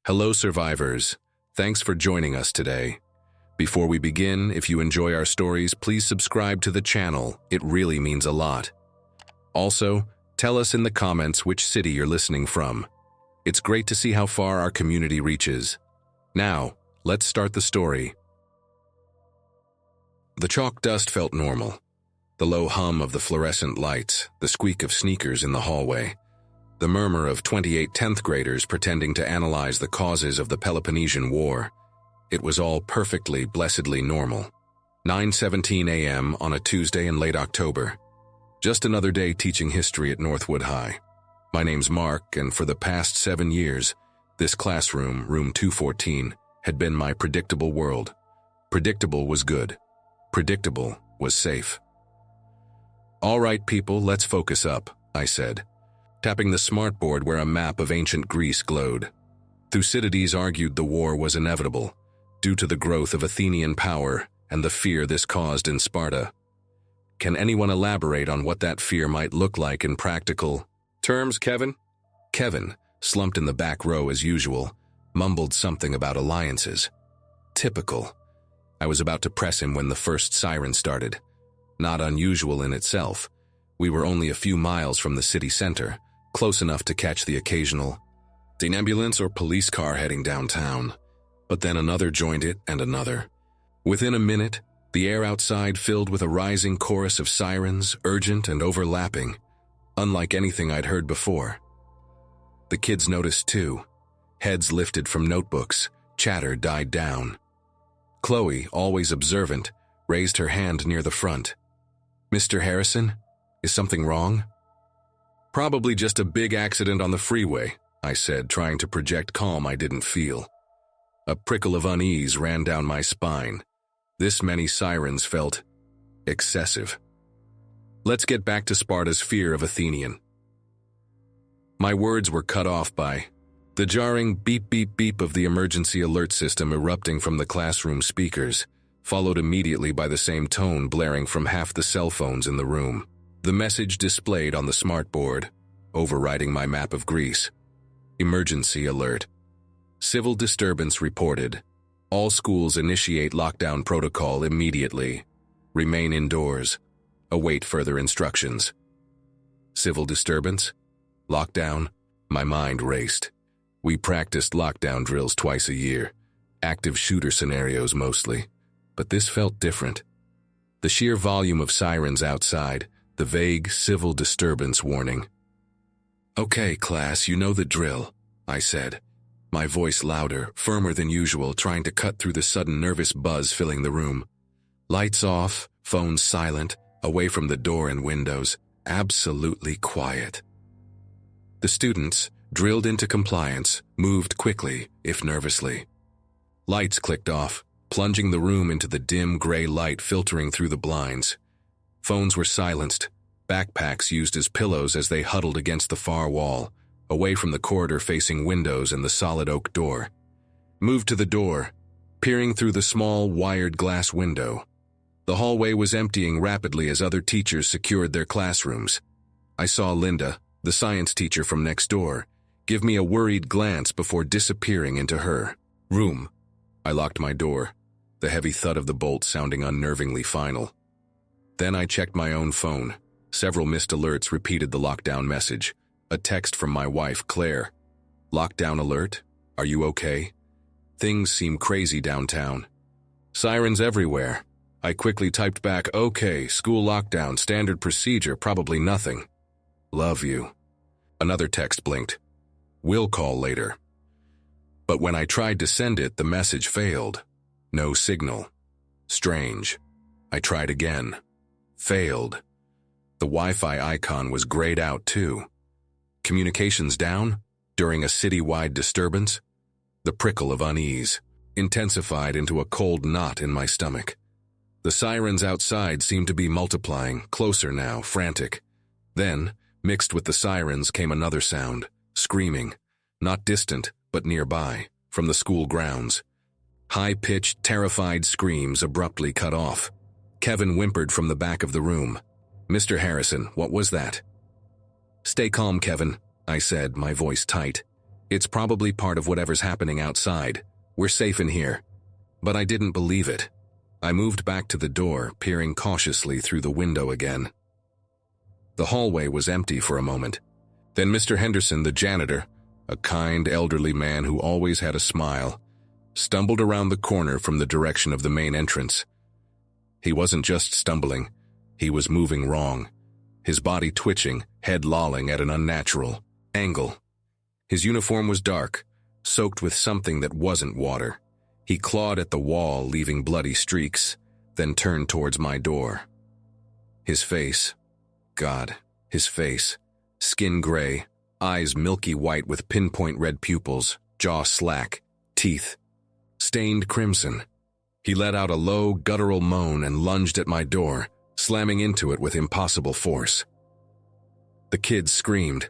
Hello, survivors. Thanks for joining us today. Before we begin, if you enjoy our stories, please subscribe to the channel. It really means a lot. Also, tell us in the comments which city you're listening from. It's great to see how far our community reaches. Now, let's start the story. The chalk dust felt normal. The low hum of the fluorescent lights, the squeak of sneakers in the hallway, the murmur of 28 10th graders pretending to analyze the causes of the Peloponnesian War. It was all perfectly, blessedly normal. 9:17 a.m. on a Tuesday in late October. Just another day teaching history at Northwood High. My name's Mark, and for the past 7 years, this classroom, room 214, had been my predictable world. Predictable was good. Predictable was safe. All right, people, let's focus up, I said, tapping the smartboard where a map of ancient Greece glowed. Thucydides argued the war was inevitable, due to the growth of Athenian power and the fear this caused in Sparta. Can anyone elaborate on what that fear might look like in practical terms, Kevin? Kevin, slumped in the back row as usual, mumbled something about alliances. Typical. I was about to press him when the first siren started. Not unusual in itself. We were only a few miles from the city center, close enough to catch the occasional ambulance or police car heading downtown. But then another joined it and another. Within a minute, the air outside filled with a rising chorus of sirens, urgent and overlapping, unlike anything I'd heard before. The kids noticed too. Heads lifted from notebooks, chatter died down. Chloe, always observant, raised her hand near the front. Mr. Harrison, is something wrong? Probably just a big accident on the freeway, I said, trying to project calm I didn't feel. A prickle of unease ran down my spine. This many sirens felt excessive. Let's get back to Sparta's fear of Athenian. My words were cut off by the jarring beep beep beep of the emergency alert system erupting from the classroom speakers, followed immediately by the same tone blaring from half the cell phones in the room. The message displayed on the smartboard, overriding my map of Greece. Emergency alert. Civil disturbance reported. All schools initiate lockdown protocol immediately. Remain indoors. Await further instructions. Civil disturbance? Lockdown? My mind raced. We practiced lockdown drills twice a year. Active shooter scenarios mostly. But this felt different. The sheer volume of sirens outside, the vague civil disturbance warning. Okay, class, you know the drill, I said, my voice louder, firmer than usual, trying to cut through the sudden nervous buzz filling the room. Lights off, phones silent, away from the door and windows, absolutely quiet. The students, drilled into compliance, moved quickly, if nervously. Lights clicked off, plunging the room into the dim gray light filtering through the blinds. Phones were silenced, backpacks used as pillows as they huddled against the far wall, away from the corridor-facing windows and the solid oak door. Moved to the door, peering through the small, wired glass window. The hallway was emptying rapidly as other teachers secured their classrooms. I saw Linda, the science teacher from next door, give me a worried glance before disappearing into her room. I locked my door, the heavy thud of the bolt sounding unnervingly final. Then I checked my own phone. Several missed alerts repeated the lockdown message. A text from my wife, Claire. Lockdown alert? Are you okay? Things seem crazy downtown. Sirens everywhere. I quickly typed back, okay, school lockdown, standard procedure, probably nothing. Love you. Another text blinked. We'll call later. But when I tried to send it, the message failed. No signal. Strange. I tried again. Failed. The Wi-Fi icon was grayed out too. Communications down? During a city-wide disturbance? The prickle of unease intensified into a cold knot in my stomach. The sirens outside seemed to be multiplying, closer now, frantic. Then, mixed with the sirens came another sound, screaming, not distant, but nearby, from the school grounds. High-pitched, terrified screams abruptly cut off. Kevin whimpered from the back of the room. Mr. Harrison, what was that? Stay calm, Kevin, I said, my voice tight. It's probably part of whatever's happening outside. We're safe in here. But I didn't believe it. I moved back to the door, peering cautiously through the window again. The hallway was empty for a moment. Then Mr. Henderson, the janitor, a kind, elderly man who always had a smile, stumbled around the corner from the direction of the main entrance. He wasn't just stumbling. He was moving wrong. His body twitching, head lolling at an unnatural angle. His uniform was dark, soaked with something that wasn't water. He clawed at the wall, leaving bloody streaks, then turned towards my door. His face, God, his face, skin gray, eyes milky white with pinpoint red pupils, jaw slack, teeth stained crimson. He let out a low, guttural moan and lunged at my door, slamming into it with impossible force. The kids screamed.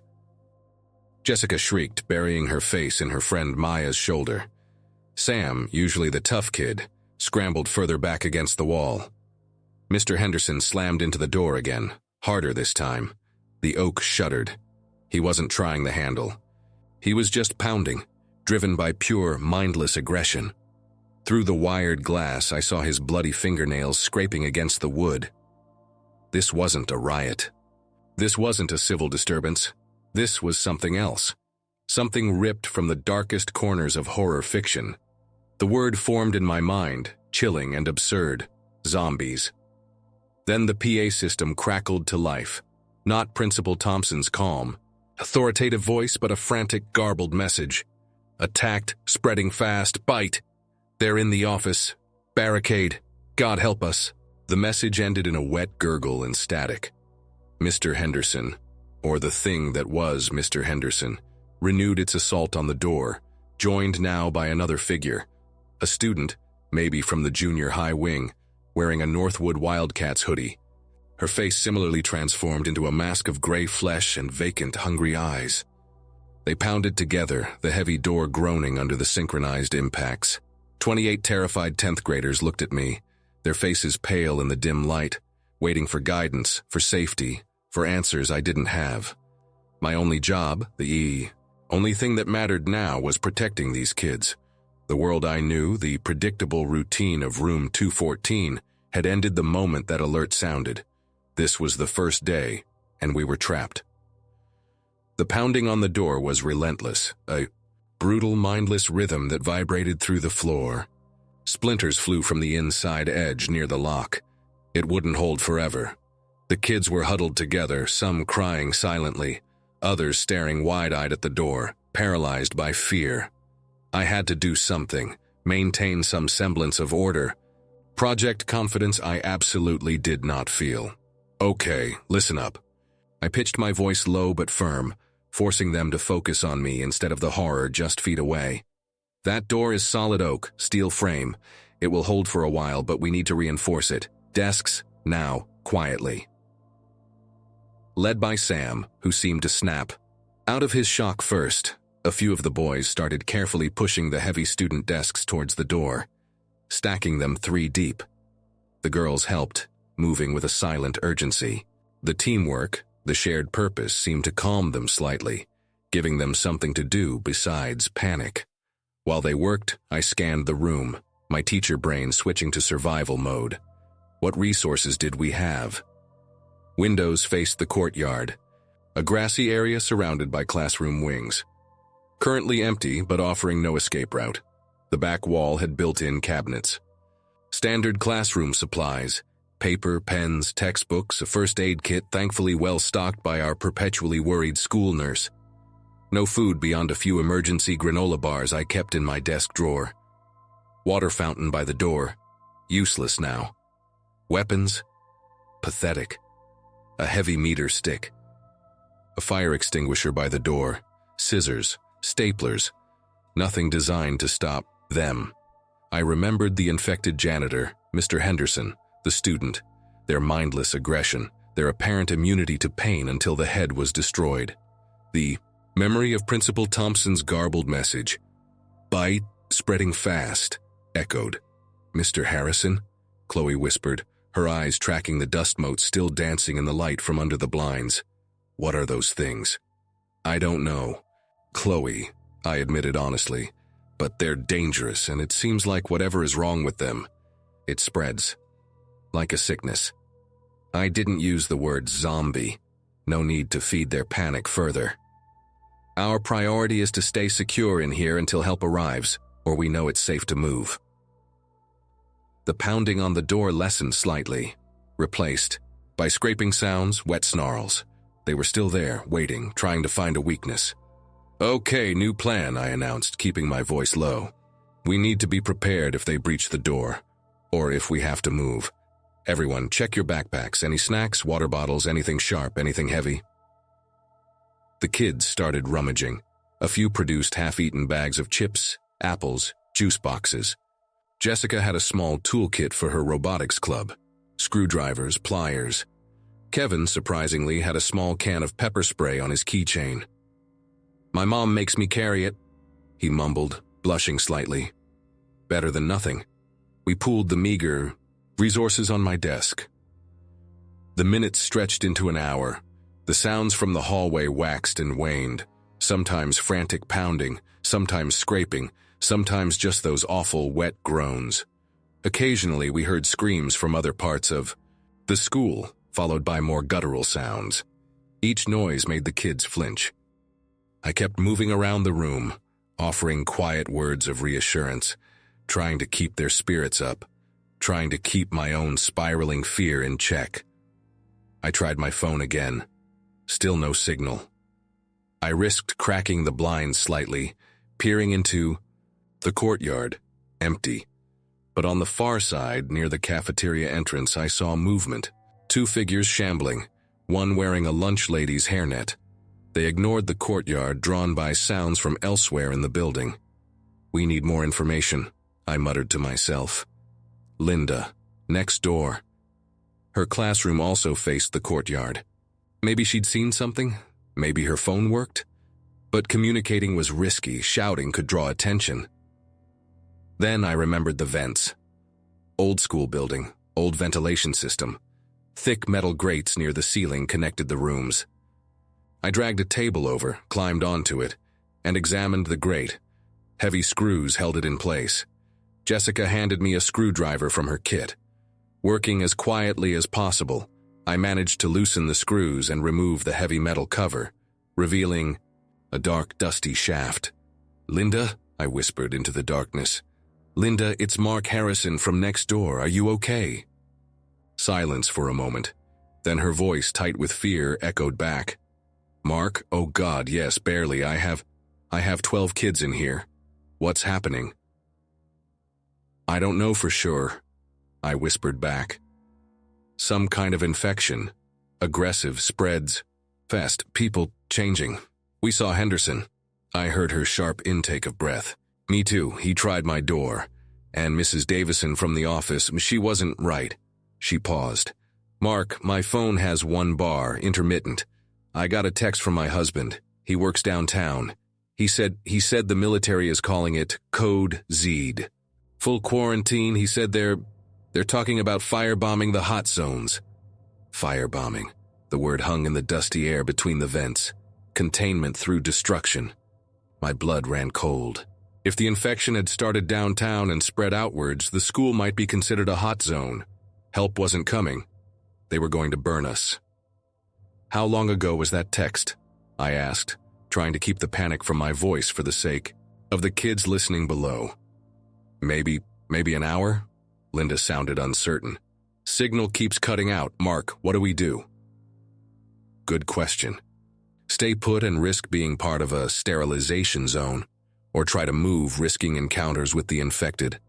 Jessica shrieked, burying her face in her friend Maya's shoulder. Sam, usually the tough kid, scrambled further back against the wall. Mr. Henderson slammed into the door again, harder this time. The oak shuddered. He wasn't trying the handle. He was just pounding, driven by pure, mindless aggression. Through the wired glass, I saw his bloody fingernails scraping against the wood. This wasn't a riot. This wasn't a civil disturbance. This was something else. Something ripped from the darkest corners of horror fiction. The word formed in my mind, chilling and absurd. Zombies. Then the PA system crackled to life. Not Principal Thompson's calm, authoritative voice, but a frantic, garbled message. Attacked, spreading fast, bite. They're in the office. Barricade. God help us. The message ended in a wet gurgle and static. Mr. Henderson, or the thing that was Mr. Henderson, renewed its assault on the door, joined now by another figure. A student, maybe from the junior high wing, wearing a Northwood Wildcats hoodie. Her face similarly transformed into a mask of gray flesh and vacant, hungry eyes. They pounded together, the heavy door groaning under the synchronized impacts. 28 terrified 10th graders looked at me, their faces pale in the dim light, waiting for guidance, for safety, for answers I didn't have. My only job, only thing that mattered now was protecting these kids. The world I knew, the predictable routine of room 214, had ended the moment that alert sounded. This was the first day, and we were trapped. The pounding on the door was relentless, a brutal, mindless rhythm that vibrated through the floor. Splinters flew from the inside edge near the lock. It wouldn't hold forever. The kids were huddled together, some crying silently, others staring wide-eyed at the door, paralyzed by fear. I had to do something, maintain some semblance of order. Project confidence I absolutely did not feel. Okay, listen up. I pitched my voice low but firm, forcing them to focus on me instead of the horror just feet away. That door is solid oak, steel frame. It will hold for a while, but we need to reinforce it. Desks, now, quietly. Led by Sam, who seemed to snap. Out of his shock first, a few of the boys started carefully pushing the heavy student desks towards the door, stacking them 3 deep. The girls helped, moving with a silent urgency. The teamwork, the shared purpose seemed to calm them slightly, giving them something to do besides panic. While they worked, I scanned the room, my teacher brain switching to survival mode. What resources did we have? Windows faced the courtyard, a grassy area surrounded by classroom wings. Currently empty, but offering no escape route. The back wall had built-in cabinets. Standard classroom supplies, paper, pens, textbooks, a first aid kit thankfully well stocked by our perpetually worried school nurse. No food beyond a few emergency granola bars I kept in my desk drawer. Water fountain by the door, useless now. Weapons, pathetic. A heavy meter stick. A fire extinguisher by the door, scissors, staplers, nothing designed to stop them. I remembered the infected janitor, Mr. Henderson, the student, their mindless aggression, their apparent immunity to pain until the head was destroyed. The memory of Principal Thompson's garbled message, bite, spreading fast, echoed. Mr. Harrison? Chloe whispered, her eyes tracking the dust motes still dancing in the light from under the blinds. What are those things? I don't know. Chloe, I admitted honestly. But they're dangerous, and it seems like whatever is wrong with them, it spreads. Like a sickness. I didn't use the word zombie. No need to feed their panic further. Our priority is to stay secure in here until help arrives, or we know it's safe to move. The pounding on the door lessened slightly, replaced by scraping sounds, wet snarls. They were still there, waiting, trying to find a weakness. "Okay, new plan," I announced, keeping my voice low. "We need to be prepared if they breach the door, or if we have to move. Everyone, check your backpacks. Any snacks, water bottles, anything sharp, anything heavy?" The kids started rummaging. A few produced half-eaten bags of chips, apples, juice boxes. Jessica had a small toolkit for her robotics club. Screwdrivers, pliers. Kevin, surprisingly, had a small can of pepper spray on his keychain. "My mom makes me carry it," he mumbled, blushing slightly. Better than nothing. We pooled the meager resources on my desk. The minutes stretched into an hour. The sounds from the hallway waxed and waned, sometimes frantic pounding, sometimes scraping, sometimes just those awful wet groans. Occasionally we heard screams from other parts of the school, followed by more guttural sounds. Each noise made the kids flinch. I kept moving around the room, offering quiet words of reassurance, trying to keep their spirits up, trying to keep my own spiraling fear in check. I tried my phone again. Still no signal. I risked cracking the blinds slightly, peering into the courtyard, empty. But on the far side, near the cafeteria entrance, I saw movement. 2 figures shambling, one wearing a lunch lady's hairnet. They ignored the courtyard, drawn by sounds from elsewhere in the building. "We need more information," I muttered to myself. Linda, next door. Her classroom also faced the courtyard. Maybe she'd seen something, maybe her phone worked. But communicating was risky, shouting could draw attention. Then I remembered the vents. Old school building, old ventilation system. Thick metal grates near the ceiling connected the rooms. I dragged a table over, climbed onto it, and examined the grate. Heavy screws held it in place. Jessica handed me a screwdriver from her kit. Working as quietly as possible, I managed to loosen the screws and remove the heavy metal cover, revealing a dark, dusty shaft. "Linda," I whispered into the darkness. "Linda, it's Mark Harrison from next door. Are you okay?" Silence for a moment. Then her voice, tight with fear, echoed back. "Mark? Oh God, yes, barely. I have 12 kids in here. What's happening?" "I don't know for sure," I whispered back. "Some kind of infection. Aggressive, spreads. Fast, people changing. We saw Henderson." I heard her sharp intake of breath. "Me too. He tried my door. And Mrs. Davison from the office, she wasn't right." She paused. "Mark, my phone has 1 bar, intermittent. I got a text from my husband. He works downtown. He said the military is calling it Code Zed. Full quarantine. He said they're talking about firebombing the hot zones." Firebombing. The word hung in the dusty air between the vents. Containment through destruction. My blood ran cold. If the infection had started downtown and spread outwards, the school might be considered a hot zone. Help wasn't coming. They were going to burn us. "How long ago was that text?" I asked, trying to keep the panic from my voice for the sake of the kids listening below. Maybe an hour?" Linda sounded uncertain. "Signal keeps cutting out. Mark, what do we do?" Good question. Stay put and risk being part of a sterilization zone, or try to move, risking encounters with the infected.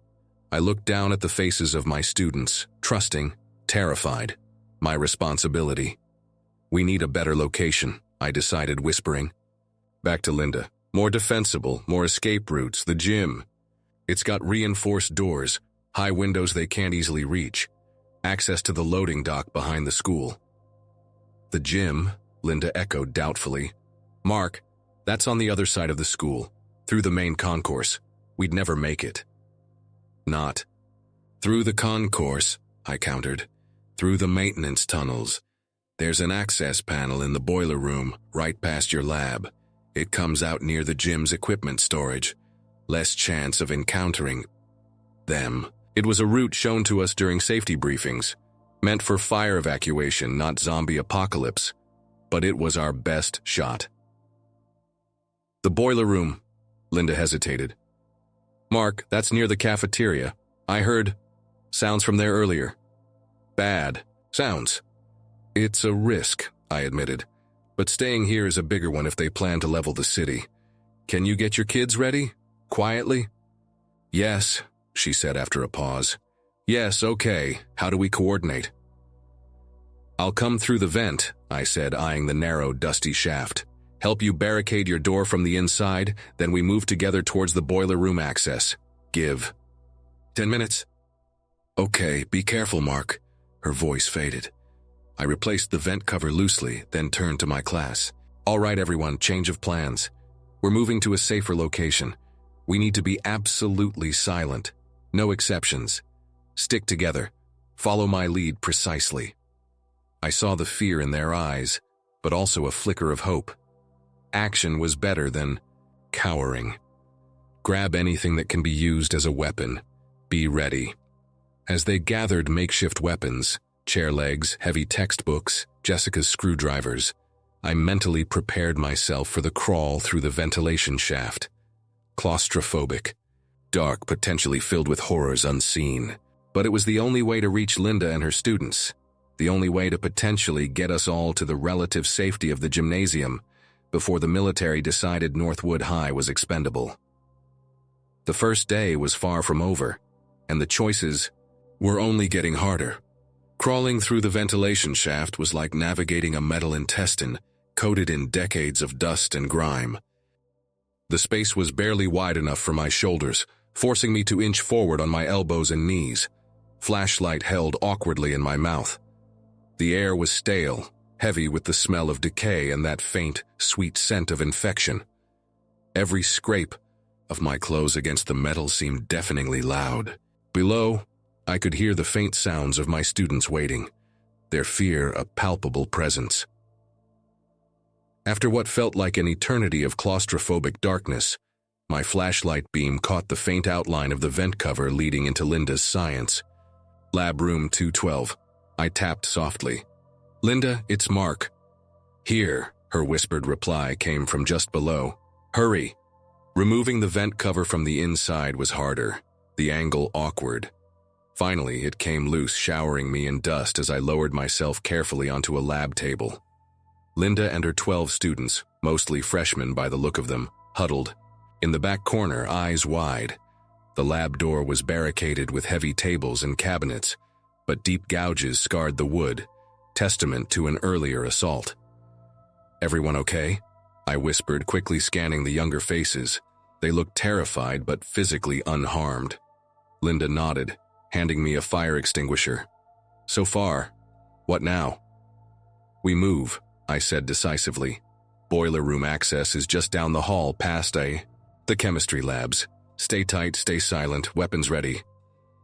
I looked down at the faces of my students, trusting, terrified. My responsibility. "We need a better location," I decided, whispering. Back to Linda. "More defensible, more escape routes, the gym. It's got reinforced doors, high windows they can't easily reach, access to the loading dock behind the school." "The gym," Linda echoed doubtfully. "Mark, that's on the other side of the school, through the main concourse. We'd never make it." "Not through the concourse," I countered. "Through the maintenance tunnels. There's an access panel in the boiler room, right past your lab. It comes out near the gym's equipment storage. Less chance of encountering them. It was a route shown to us during safety briefings, meant for fire evacuation, not zombie apocalypse. But it was our best shot. The boiler room. Linda hesitated. Mark, that's near the cafeteria. I heard sounds from there earlier. Bad sounds. It's a risk, I admitted. But staying here is a bigger one if they plan to level the city. Can you get your kids ready? Quietly? Yes, she said after a pause. Yes, okay. How do we coordinate? I'll come through the vent, I said, eyeing the narrow, dusty shaft. Help you barricade your door from the inside, then we move together towards the boiler room access. Give 10 minutes. Okay, be careful, Mark. Her voice faded. I replaced the vent cover loosely, then turned to my class. All right, everyone, change of plans. We're moving to a safer location. We need to be absolutely silent. No exceptions. Stick together. Follow my lead precisely. I saw the fear in their eyes, but also a flicker of hope. Action was better than cowering. Grab anything that can be used as a weapon. Be ready. As they gathered makeshift weapons, chair legs, heavy textbooks, Jessica's screwdrivers, I mentally prepared myself for the crawl through the ventilation shaft. Claustrophobic. Dark, potentially filled with horrors unseen. But it was the only way to reach Linda and her students. The only way to potentially get us all to the relative safety of the gymnasium before the military decided Northwood High was expendable. The first day was far from over, and the choices were only getting harder. Crawling through the ventilation shaft was like navigating a metal intestine coated in decades of dust and grime. The space was barely wide enough for my shoulders, forcing me to inch forward on my elbows and knees. Flashlight held awkwardly in my mouth. The air was stale, heavy with the smell of decay and that faint, sweet scent of infection. Every scrape of my clothes against the metal seemed deafeningly loud. Below, I could hear the faint sounds of my students waiting, their fear a palpable presence. After what felt like an eternity of claustrophobic darkness, my flashlight beam caught the faint outline of the vent cover leading into Linda's science. Lab room 212. I tapped softly. Linda, it's Mark. Here, her whispered reply came from just below. Hurry. Removing the vent cover from the inside was harder, the angle awkward. Finally, it came loose, showering me in dust as I lowered myself carefully onto a lab table. Linda and her 12 students, mostly freshmen by the look of them, huddled. In the back corner, eyes wide. The lab door was barricaded with heavy tables and cabinets, but deep gouges scarred the wood, testament to an earlier assault. Everyone okay? I whispered, quickly scanning the younger faces. They looked terrified but physically unharmed. Linda nodded, handing me a fire extinguisher. So far. What now? We move, I said decisively. Boiler room access is just down the hall past the chemistry labs. Stay tight, stay silent, weapons ready.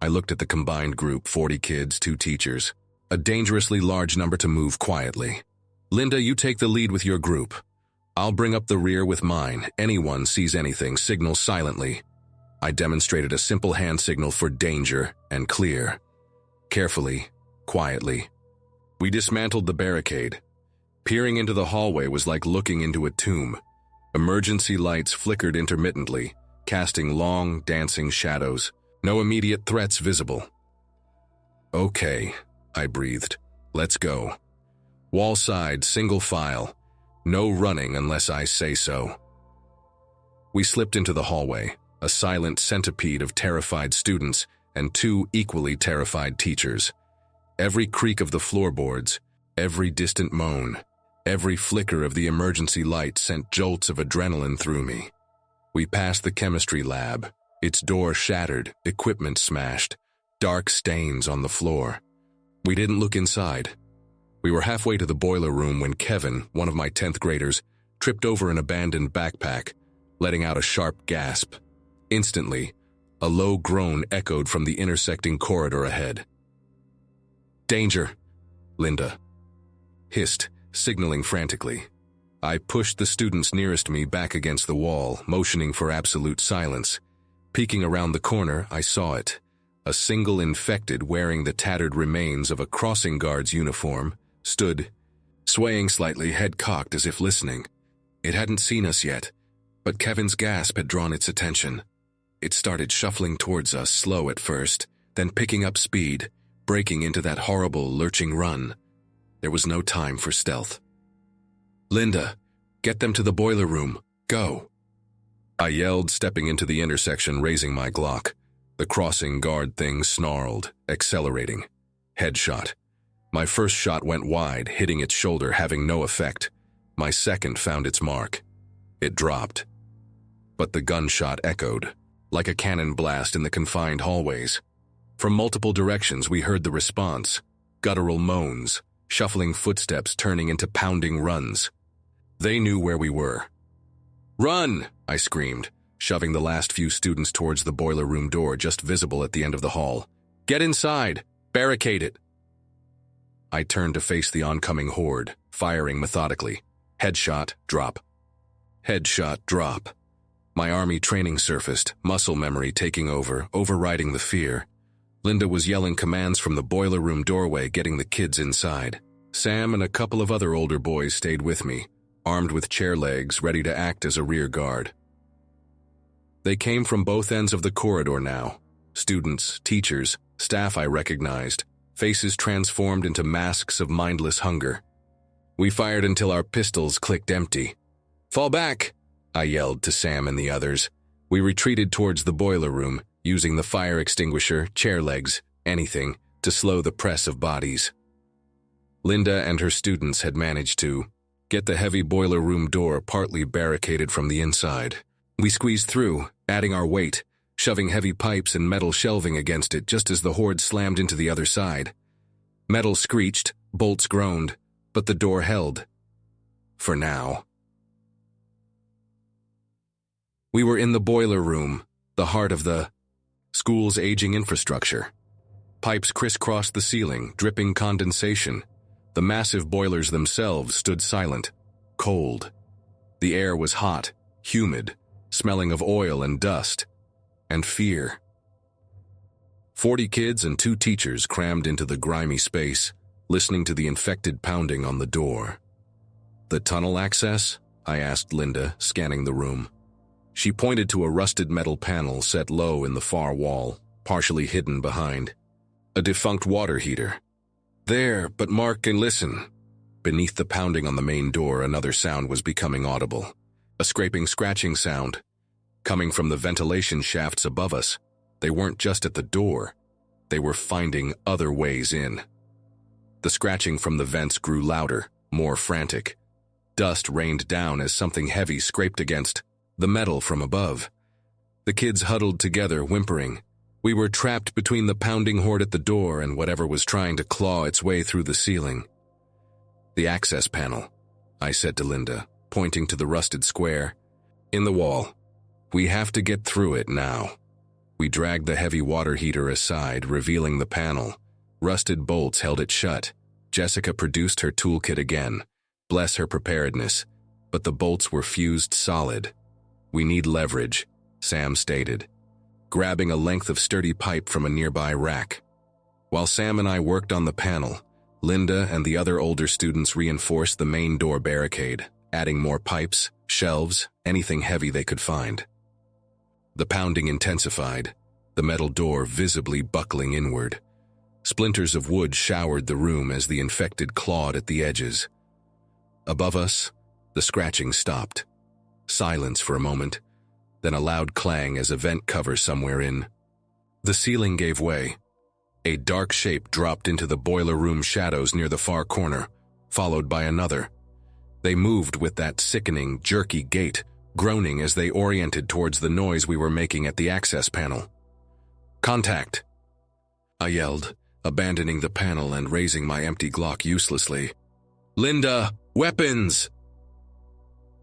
I looked at the combined group, 40 kids, 2 teachers. A dangerously large number to move quietly. Linda, you take the lead with your group. I'll bring up the rear with mine. Anyone sees anything, signal silently. I demonstrated a simple hand signal for danger and clear. Carefully, quietly. We dismantled the barricade. Peering into the hallway was like looking into a tomb. Emergency lights flickered intermittently, casting long, dancing shadows. No immediate threats visible. Okay, I breathed. Let's go. Wall side, single file. No running unless I say so. We slipped into the hallway, a silent centipede of terrified students and 2 equally terrified teachers. Every creak of the floorboards, every distant moan, every flicker of the emergency light sent jolts of adrenaline through me. We passed the chemistry lab, its door shattered, equipment smashed, dark stains on the floor. We didn't look inside. We were halfway to the boiler room when Kevin, one of my 10th graders, tripped over an abandoned backpack, letting out a sharp gasp. Instantly, a low groan echoed from the intersecting corridor ahead. Danger, Linda hissed, signaling frantically. I pushed the students nearest me back against the wall, motioning for absolute silence. Peeking around the corner, I saw it. A single infected wearing the tattered remains of a crossing guard's uniform stood, swaying slightly, head cocked as if listening. It hadn't seen us yet, but Kevin's gasp had drawn its attention. It started shuffling towards us, slow at first, then picking up speed, breaking into that horrible, lurching run. There was no time for stealth. "Linda, get them to the boiler room. Go!" I yelled, stepping into the intersection, raising my Glock. The crossing guard thing snarled, accelerating. Headshot. My first shot went wide, hitting its shoulder, having no effect. My second found its mark. It dropped. But the gunshot echoed, like a cannon blast in the confined hallways. From multiple directions we heard the response, guttural moans, shuffling footsteps turning into pounding runs. They knew where we were. "Run!" I screamed, shoving the last few students towards the boiler room door just visible at the end of the hall. "Get inside! Barricade it!" I turned to face the oncoming horde, firing methodically. Headshot, drop. Headshot, drop. My army training surfaced, muscle memory taking over, overriding the fear. Linda was yelling commands from the boiler room doorway, getting the kids inside. Sam and a couple of other older boys stayed with me, armed with chair legs, ready to act as a rear guard. They came from both ends of the corridor now. Students, teachers, staff I recognized, faces transformed into masks of mindless hunger. We fired until our pistols clicked empty. "Fall back!" I yelled to Sam and the others. We retreated towards the boiler room, using the fire extinguisher, chair legs, anything, to slow the press of bodies. Linda and her students had managed to get the heavy boiler room door partly barricaded from the inside. We squeezed through, adding our weight, shoving heavy pipes and metal shelving against it just as the horde slammed into the other side. Metal screeched, bolts groaned, but the door held. For now. We were in the boiler room, the heart of the school's aging infrastructure. Pipes crisscrossed the ceiling, dripping condensation. The massive boilers themselves stood silent, cold. The air was hot, humid, smelling of oil and dust, and fear. 40 kids and 2 teachers crammed into the grimy space, listening to the infected pounding on the door. "The tunnel access?" I asked Linda, scanning the room. She pointed to a rusted metal panel set low in the far wall, partially hidden behind a defunct water heater. "There, but Mark, and listen." Beneath the pounding on the main door, another sound was becoming audible. A scraping, scratching sound, coming from the ventilation shafts above us. They weren't just at the door. They were finding other ways in. The scratching from the vents grew louder, more frantic. Dust rained down as something heavy scraped against the metal from above. The kids huddled together, whimpering. We were trapped between the pounding horde at the door and whatever was trying to claw its way through the ceiling. "The access panel," I said to Linda, pointing to the rusted square. "In the wall. We have to get through it now." We dragged the heavy water heater aside, revealing the panel. Rusted bolts held it shut. Jessica produced her toolkit again. Bless her preparedness. But the bolts were fused solid. "We need leverage," Sam stated, grabbing a length of sturdy pipe from a nearby rack. While Sam and I worked on the panel, Linda and the other older students reinforced the main door barricade, adding more pipes, shelves, anything heavy they could find. The pounding intensified, the metal door visibly buckling inward. Splinters of wood showered the room as the infected clawed at the edges. Above us, the scratching stopped. Silence for a moment, then a loud clang as a vent cover somewhere in. The ceiling gave way. A dark shape dropped into the boiler room shadows near the far corner, followed by another. They moved with that sickening, jerky gait, groaning as they oriented towards the noise we were making at the access panel. "Contact!" I yelled, abandoning the panel and raising my empty Glock uselessly. "Linda, weapons!"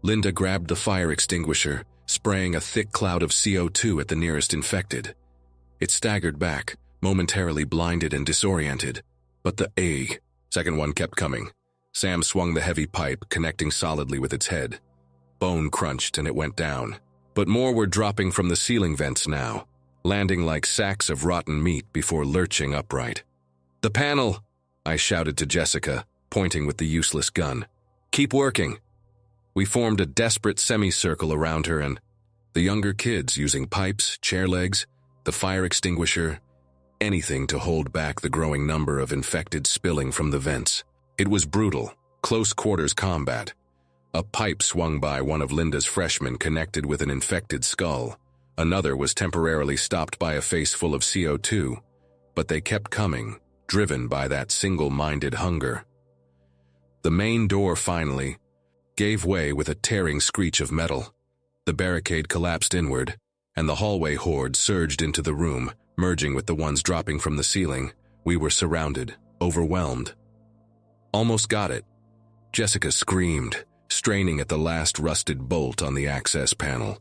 Linda grabbed the fire extinguisher, spraying a thick cloud of CO2 at the nearest infected. It staggered back, momentarily blinded and disoriented, but the second one kept coming. Sam swung the heavy pipe, connecting solidly with its head. Bone crunched and it went down. But more were dropping from the ceiling vents now, landing like sacks of rotten meat before lurching upright. "The panel!" I shouted to Jessica, pointing with the useless gun. "Keep working." We formed a desperate semicircle around her and the younger kids using pipes, chair legs, the fire extinguisher, anything to hold back the growing number of infected spilling from the vents. It was brutal, close-quarters combat. A pipe swung by one of Linda's freshmen connected with an infected skull. Another was temporarily stopped by a face full of CO2, but they kept coming, driven by that single-minded hunger. The main door finally gave way with a tearing screech of metal. The barricade collapsed inward, and the hallway horde surged into the room, merging with the ones dropping from the ceiling. We were surrounded, overwhelmed. "Almost got it," Jessica screamed, straining at the last rusted bolt on the access panel.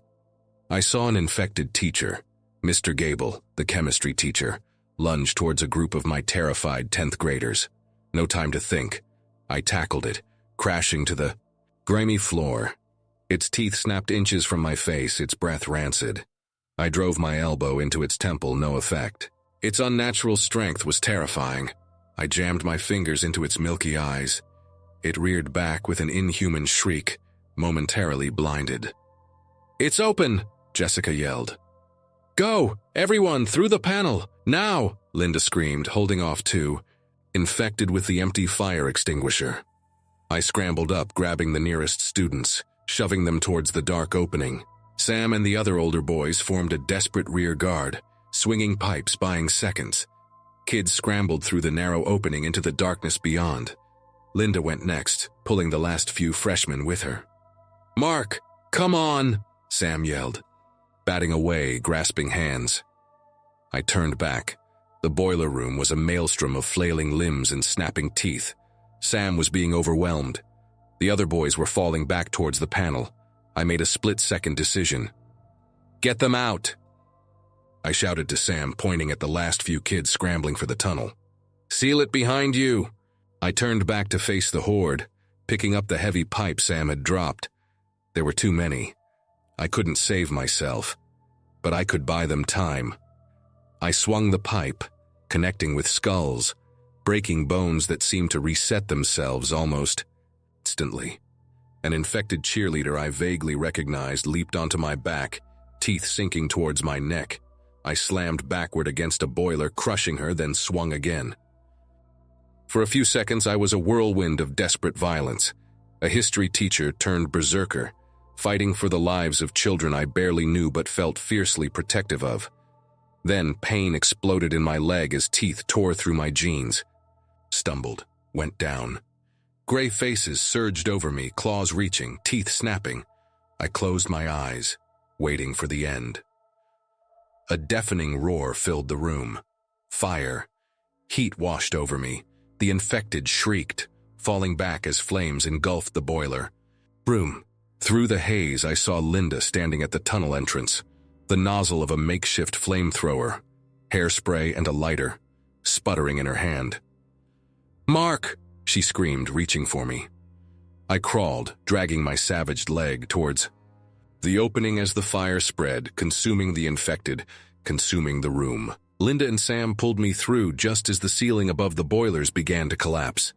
I saw an infected teacher, Mr. Gable, the chemistry teacher, lunge towards a group of my terrified 10th graders. No time to think. I tackled it, crashing to the grimy floor. Its teeth snapped inches from my face, its breath rancid. I drove my elbow into its temple, no effect. Its unnatural strength was terrifying. I jammed my fingers into its milky eyes. It reared back with an inhuman shriek, momentarily blinded. "It's open!" Jessica yelled. "Go! Everyone, through the panel! Now!" Linda screamed, holding off two, infected with the empty fire extinguisher. I scrambled up, grabbing the nearest students, shoving them towards the dark opening. Sam and the other older boys formed a desperate rear guard, swinging pipes, buying seconds. Kids scrambled through the narrow opening into the darkness beyond. Linda went next, pulling the last few freshmen with her. "Mark, come on!" Sam yelled, batting away, grasping hands. I turned back. The boiler room was a maelstrom of flailing limbs and snapping teeth. Sam was being overwhelmed. The other boys were falling back towards the panel. I made a split-second decision. "Get them out!" I shouted to Sam, pointing at the last few kids scrambling for the tunnel. "Seal it behind you!" I turned back to face the horde, picking up the heavy pipe Sam had dropped. There were too many. I couldn't save myself, but I could buy them time. I swung the pipe, connecting with skulls, breaking bones that seemed to reset themselves almost instantly. An infected cheerleader I vaguely recognized leaped onto my back, teeth sinking towards my neck. I slammed backward against a boiler, crushing her, then swung again. For a few seconds, I was a whirlwind of desperate violence, a history teacher turned berserker, fighting for the lives of children I barely knew but felt fiercely protective of. Then pain exploded in my leg as teeth tore through my jeans. Stumbled, went down. Gray faces surged over me, claws reaching, teeth snapping. I closed my eyes, waiting for the end. A deafening roar filled the room. Fire. Heat washed over me. The infected shrieked, falling back as flames engulfed the boiler. Broom. Through the haze, I saw Linda standing at the tunnel entrance, the nozzle of a makeshift flamethrower, hairspray and a lighter, sputtering in her hand. "Mark!" she screamed, reaching for me. I crawled, dragging my savaged leg towards the opening as the fire spread, consuming the infected, consuming the room. Linda and Sam pulled me through just as the ceiling above the boilers began to collapse.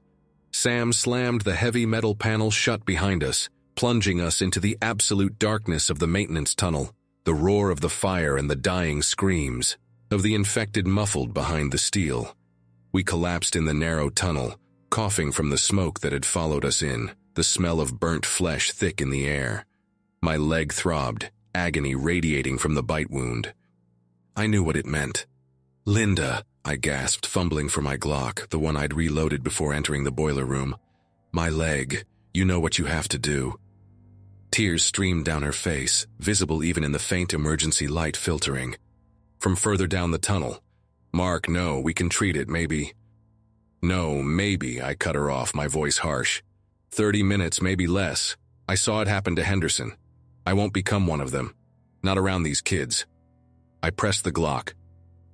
Sam slammed the heavy metal panel shut behind us, plunging us into the absolute darkness of the maintenance tunnel, the roar of the fire and the dying screams of the infected muffled behind the steel. We collapsed in the narrow tunnel, coughing from the smoke that had followed us in, the smell of burnt flesh thick in the air. My leg throbbed, agony radiating from the bite wound. I knew what it meant. "Linda," I gasped, fumbling for my Glock, the one I'd reloaded before entering the boiler room. "My leg, you know what you have to do." Tears streamed down her face, visible even in the faint emergency light filtering. From further down the tunnel. "Mark, no, we can treat it, maybe." "No, maybe," I cut her off, my voice harsh. 30 minutes, maybe less. I saw it happen to Henderson. I won't become one of them. Not around these kids. I pressed the Glock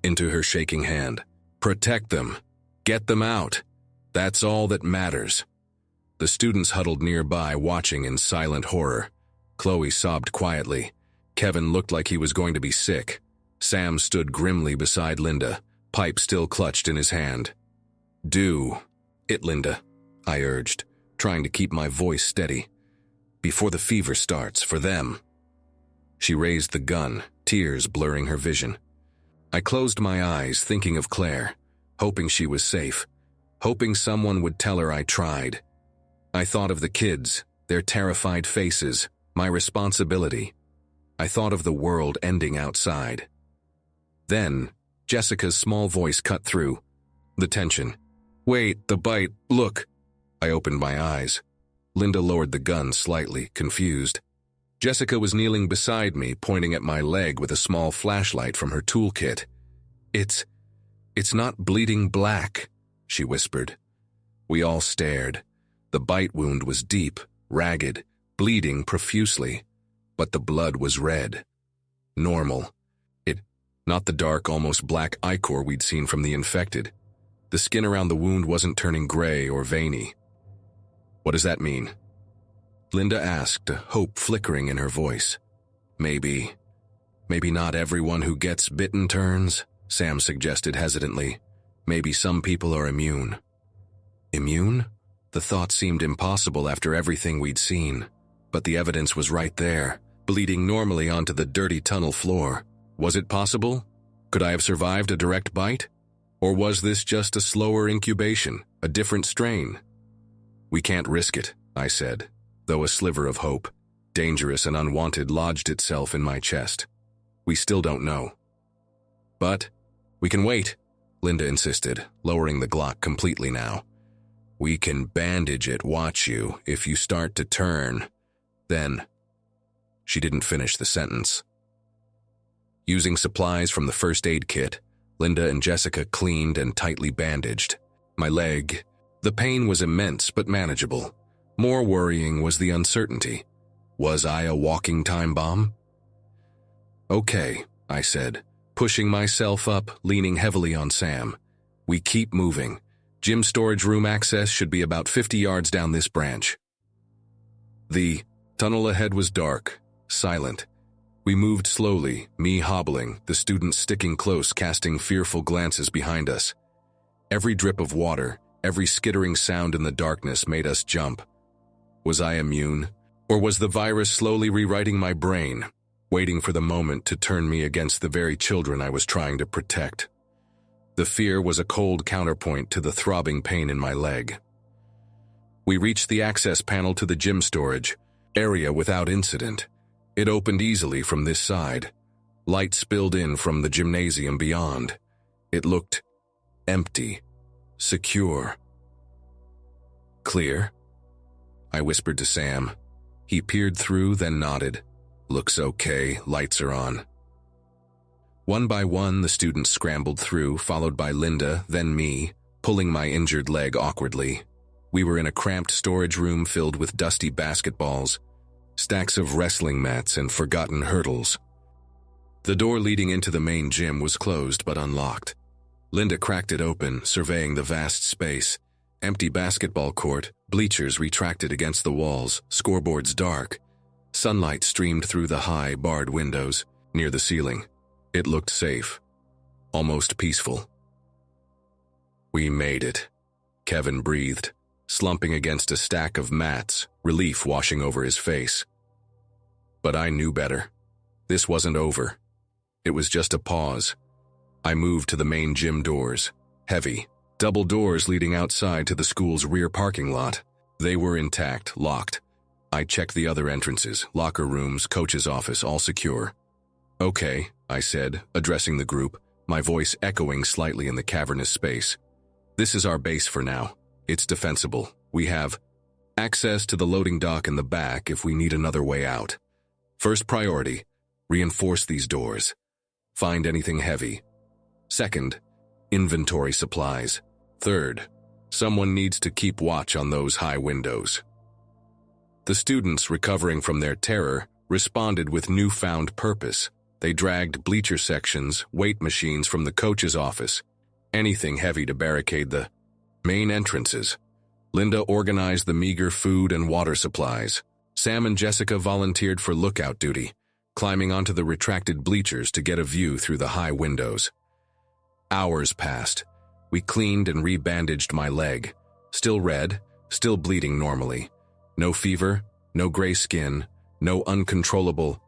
into her shaking hand. "Protect them. Get them out. That's all that matters." The students huddled nearby, watching in silent horror. Chloe sobbed quietly. Kevin looked like he was going to be sick. Sam stood grimly beside Linda, pipe still clutched in his hand. "Do it, Linda," I urged, trying to keep my voice steady. "Before the fever starts, for them." She raised the gun, tears blurring her vision. I closed my eyes, thinking of Claire, hoping she was safe, hoping someone would tell her I tried. I thought of the kids, their terrified faces, my responsibility. I thought of the world ending outside. Then, Jessica's small voice cut through the tension. "Wait, the bite, look." I opened my eyes. Linda lowered the gun slightly, confused. Jessica was kneeling beside me, pointing at my leg with a small flashlight from her toolkit. It's not bleeding black," she whispered. We all stared. The bite wound was deep, ragged, bleeding profusely, but the blood was red. Normal. Not the dark, almost black ichor we'd seen from the infected. The skin around the wound wasn't turning gray or veiny. "What does that mean?" Linda asked, hope flickering in her voice. Maybe not everyone who gets bitten turns," Sam suggested hesitantly. "Maybe some people are immune." Immune? The thought seemed impossible after everything we'd seen, but the evidence was right there, bleeding normally onto the dirty tunnel floor. Was it possible? Could I have survived a direct bite? Or was this just a slower incubation, a different strain? "We can't risk it," I said, though a sliver of hope, dangerous and unwanted, lodged itself in my chest. "We still don't know." "But we can wait," Linda insisted, lowering the Glock completely now. "We can bandage it, watch you, if you start to turn. Then..." She didn't finish the sentence. Using supplies from the first aid kit, Linda and Jessica cleaned and tightly bandaged. My leg. The pain was immense but manageable. More worrying was the uncertainty. Was I a walking time bomb? "Okay," I said, pushing myself up, leaning heavily on Sam. "We keep moving. Gym storage room access should be about 50 yards down this branch." The tunnel ahead was dark, silent. We moved slowly, me hobbling, the students sticking close, casting fearful glances behind us. Every drip of water, every skittering sound in the darkness made us jump. Was I immune? Or was the virus slowly rewriting my brain, waiting for the moment to turn me against the very children I was trying to protect? The fear was a cold counterpoint to the throbbing pain in my leg. We reached the access panel to the gym storage area without incident. It opened easily from this side. Light spilled in from the gymnasium beyond. It looked empty, secure. "Clear?" I whispered to Sam. He peered through, then nodded. "Looks okay, lights are on." One by one, the students scrambled through, followed by Linda, then me, pulling my injured leg awkwardly. We were in a cramped storage room filled with dusty basketballs, stacks of wrestling mats, and forgotten hurdles. The door leading into the main gym was closed but unlocked. Linda cracked it open, surveying the vast space. Empty basketball court, bleachers retracted against the walls, scoreboards dark. Sunlight streamed through the high, barred windows, near the ceiling. It looked safe, almost peaceful. "We made it," Kevin breathed, slumping against a stack of mats, relief washing over his face. But I knew better. This wasn't over. It was just a pause. I moved to the main gym doors. Heavy, double doors leading outside to the school's rear parking lot. They were intact, locked. I checked the other entrances, locker rooms, coach's office, all secure. "Okay," I said, addressing the group, my voice echoing slightly in the cavernous space. "This is our base for now. It's defensible. We have access to the loading dock in the back if we need another way out. First priority, reinforce these doors. Find anything heavy. Second, inventory supplies. Third, someone needs to keep watch on those high windows." The students, recovering from their terror, responded with newfound purpose. They dragged bleacher sections, weight machines from the coach's office, anything heavy to barricade the main entrances. Linda organized the meager food and water supplies. Sam and Jessica volunteered for lookout duty, climbing onto the retracted bleachers to get a view through the high windows. Hours passed. We cleaned and rebandaged my leg. Still red, still bleeding normally. No fever, no gray skin, no uncontrollable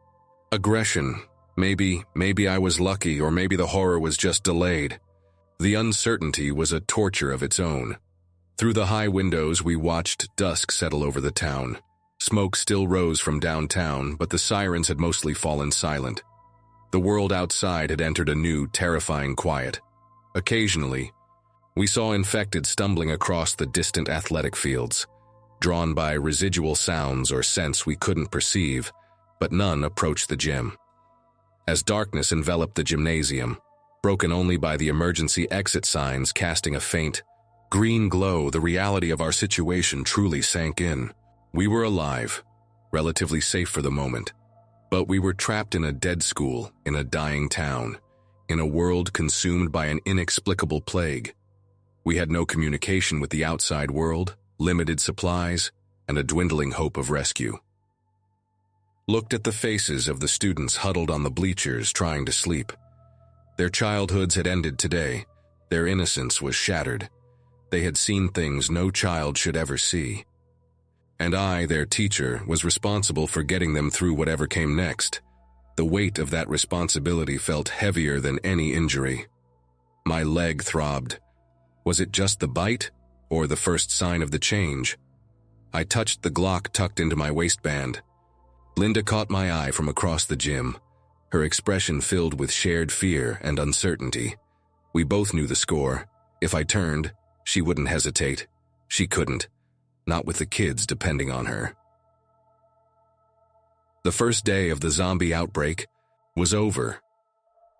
aggression. Maybe I was lucky, or maybe the horror was just delayed. The uncertainty was a torture of its own. Through the high windows, we watched dusk settle over the town. Smoke still rose from downtown, but the sirens had mostly fallen silent. The world outside had entered a new, terrifying quiet. Occasionally, we saw infected stumbling across the distant athletic fields, drawn by residual sounds or scents we couldn't perceive, but none approached the gym. As darkness enveloped the gymnasium, broken only by the emergency exit signs casting a faint, green glow, the reality of our situation truly sank in. We were alive, relatively safe for the moment, but we were trapped in a dead school, in a dying town, in a world consumed by an inexplicable plague. We had no communication with the outside world, limited supplies, and a dwindling hope of rescue. Looked at the faces of the students huddled on the bleachers trying to sleep. Their childhoods had ended today. Their innocence was shattered. They had seen things no child should ever see. And I, their teacher, was responsible for getting them through whatever came next. The weight of that responsibility felt heavier than any injury. My leg throbbed. Was it just the bite, or the first sign of the change? I touched the Glock tucked into my waistband. Linda caught my eye from across the gym, her expression filled with shared fear and uncertainty. We both knew the score. If I turned, she wouldn't hesitate. She couldn't, not with the kids depending on her. The first day of the zombie outbreak was over.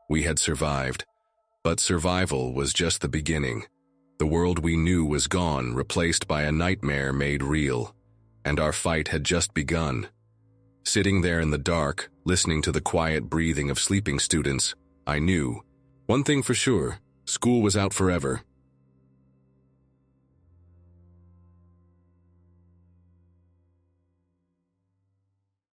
We had survived, but survival was just the beginning. The world we knew was gone, replaced by a nightmare made real, and our fight had just begun. Sitting there in the dark, listening to the quiet breathing of sleeping students, I knew. One thing for sure, school was out forever,